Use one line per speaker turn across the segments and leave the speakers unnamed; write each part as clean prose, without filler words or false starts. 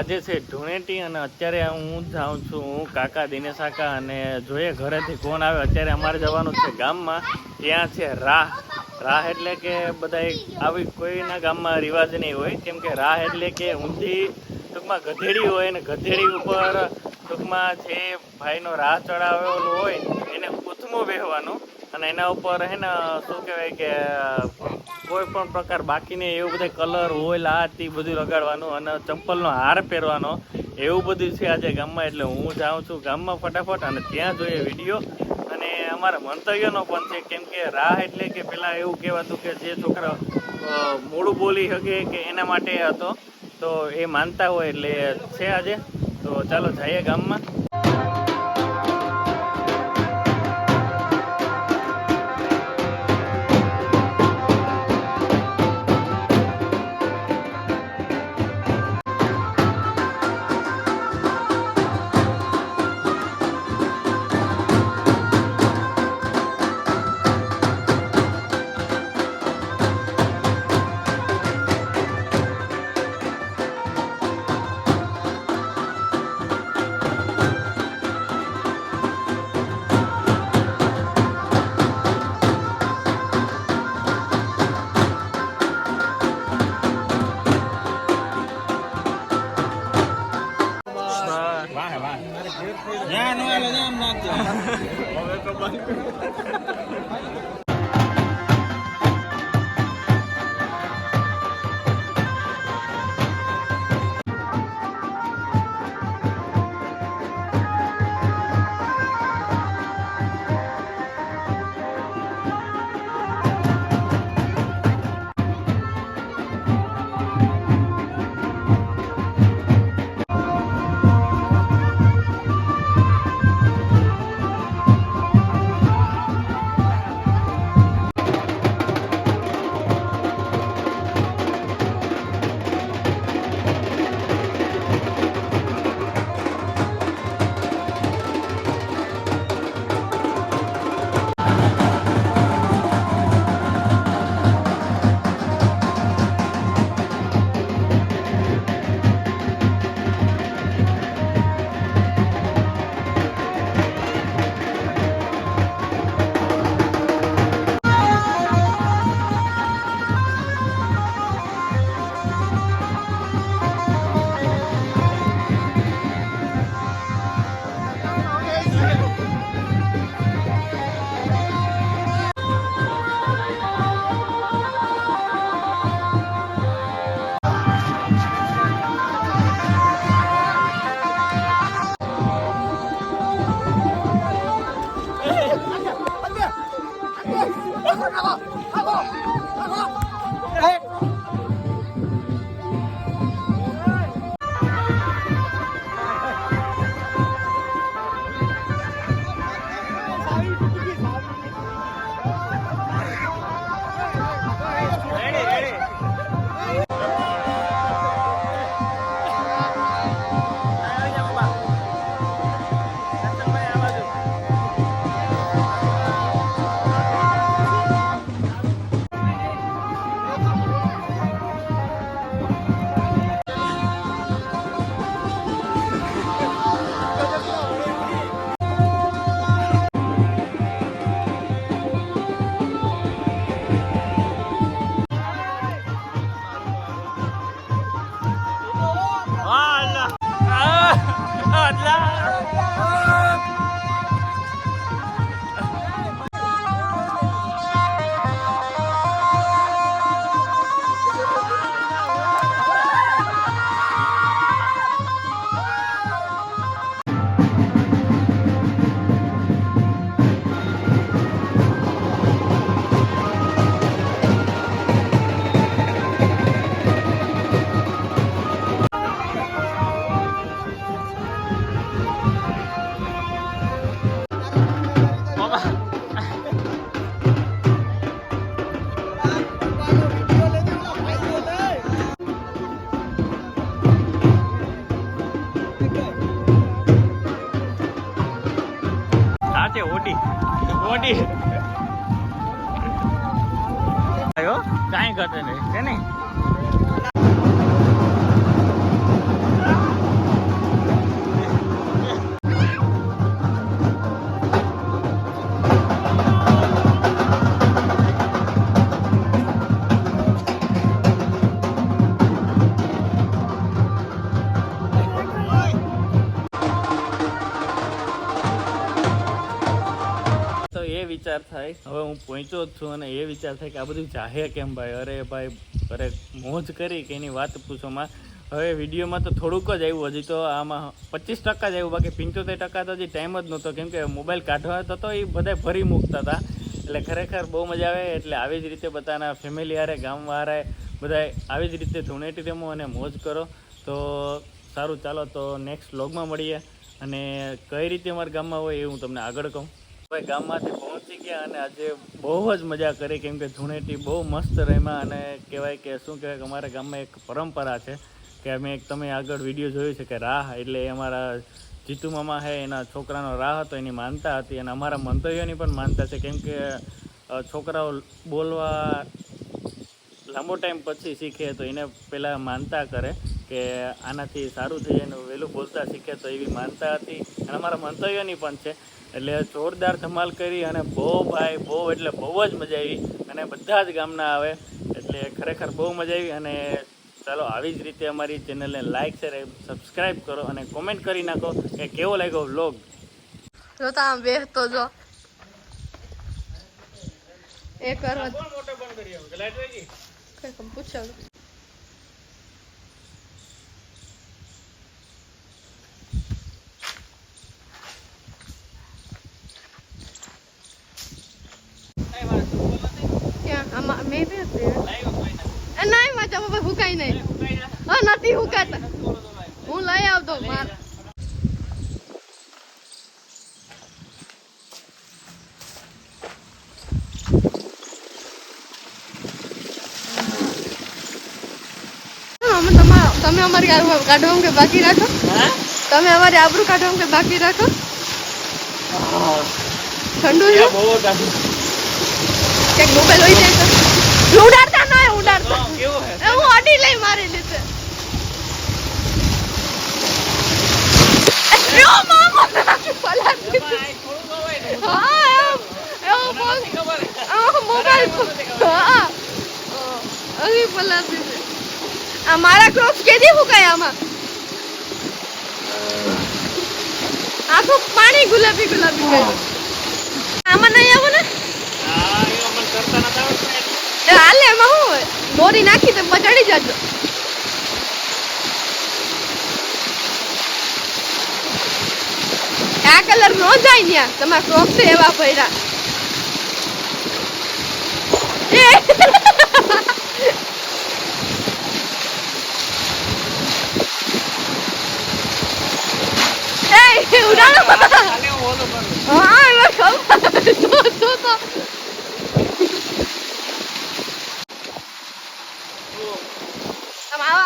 આજે છે ધૂળેટી અને અત્યારે હું જાઉં છું હું કાકા દિનેશ કાકા અને જોઈએ ઘરેથી કોણ આવે. અત્યારે અમારે જવાનું છે ગામમાં. ત્યાં છે રાહ એટલે કે બધા આવી કોઈના ગામમાં રિવાજ નહીં હોય, કેમ કે રાહ એટલે કે ઊંધી ટૂંકમાં ગધેડી હોય ને ગધેડી ઉપર ટૂંકમાં જે ભાઈનો રાહ ચડાવેલો હોય એને ઉથમો બેહવાનો અને એના ઉપર હે ને શું કહેવાય કે કોઈ પણ પ્રકાર બાકીને એવું બધા કલર હોય લાતી બધું લગાડવાનું અને ચંપલનો હાર પહેરવાનો એવું બધું છે આજે ગામમાં. એટલે હું જાઉં છું ગામમાં ફટાફટ અને ત્યાં જોઈએ વિડીયો અને અમારા મંતવ્યનો પણ છે, કેમ કે રાહ એટલે કે પેલા એવું કહેવાતું કે જે છોકરા મોડું બોલી શકે કે એના માટે હતો, તો એ માનતા હોય એટલે છે આજે. તો ચાલો જઈએ ગામમાં. ઓડી આયો કાંઈ ઘટે નહીં છે ને. થાય હવે હું પહોંચ્યો જ છું અને એ વિચાર થાય કે આ બધું જાહે કેમ ભાઈ, અરે ભાઈ અરે મોજ કરી કે એની વાત પૂછોમાં. હવે વિડીયોમાં તો થોડુંક જ આવ્યું, હજી તો આમાં 25% જ આવ્યું, બાકી 75% તો હજી ટાઈમ જ નહોતો, કેમ કે મોબાઈલ કાઢવા તો એ બધા ફરી મૂકતા હતા. એટલે ખરેખર બહુ મજા આવે. એટલે આવી જ રીતે બધાના ફેમિલી હારે ગામવાળાએ બધા આવી જ રીતે ધૂળેટી રમો અને મોજ કરો. તો સારું, ચાલો તો નેક્સ્ટ વ્લોગમાં મળીએ. અને કઈ રીતે અમારા ગામમાં હોય એ હું તમને આગળ કહું. ભાઈ ગામમાંથી પહોંચી ગયા અને આજે બહુ જ મજા કરી, કેમ કે ધૂળેટી બહુ મસ્ત રમ્યા. અને કહેવાય કે શું કહેવાય કે અમારા ગામમાં એક પરંપરા છે કે અમે તમે આગળ વિડીયો જોયું છે કે રાહ, એટલે અમારા જીતુ મામા છે એના છોકરાનો રાહ હતો, એની માનતા હતી. અને અમારા મંતવ્યોની પણ માનતા છે, કેમ કે છોકરાઓ બોલવા લાંબો ટાઈમ પછી શીખે તો એને પહેલાં માનતા કરે કે આનાથી સારું થઈ જાય, એનું વહેલું બોલતા શીખે, તો એવી માનતા હતી. અને અમારા મંતવ્યોની પણ છે. એટલે જોરદાર ધમાલ કરી અને બહુ ભાઈ બહુ એટલે બહુ જ મજા આવી. અને બધા જ ગામના આવે એટલે ખરેખર બહુ મજા આવી. અને ચાલો આવી જ રીતે અમારી ચેનલને લાઈક શેર સબસ્ક્રાઈબ કરો અને કોમેન્ટ કરી નાખો કે કેવો લાગ્યો વ્લોગ.
જો તો આમ બેસતો જો એ કરો
મોટો બંધ કરી આવું લાઈટ વહી ગઈ
કઈ પૂછો ક્યાં આમાં મેં દે નહીં વાંચા બાબા હુકાઈ નહીં હા નથી હુકાતા હું લઈ આવતો માર તમે અમારી કાઢવા કે બાકી રાખો, તમે અમારી આબરૂ કાઢવા કે બાકી રાખો. ઠંડુ છે કે મોબાઈલ હોય જાય તો ઉડાડતા ના ઉડાડતા હું અડી લઈ મારી લીધે મારા ક્રોક્સ કેદી ફૂકાય આમાં આખું પાણી ગુલાબી ગુલાબી કર્યું આમાં નહીં આવું ને હાલે એમાં શું હોય દોરી નાખી તો ચડી જજો આ કલર નો જાય ત્યાં તમારા ક્રોક્સ એવા ભર્યા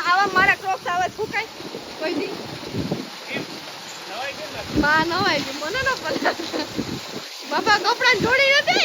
આવા મારા ક્રોક્સ આવે ફૂકાય કોઈ દી બા નવાઈ ગયું મને ન પતા બાપા કપડા જોડી નથી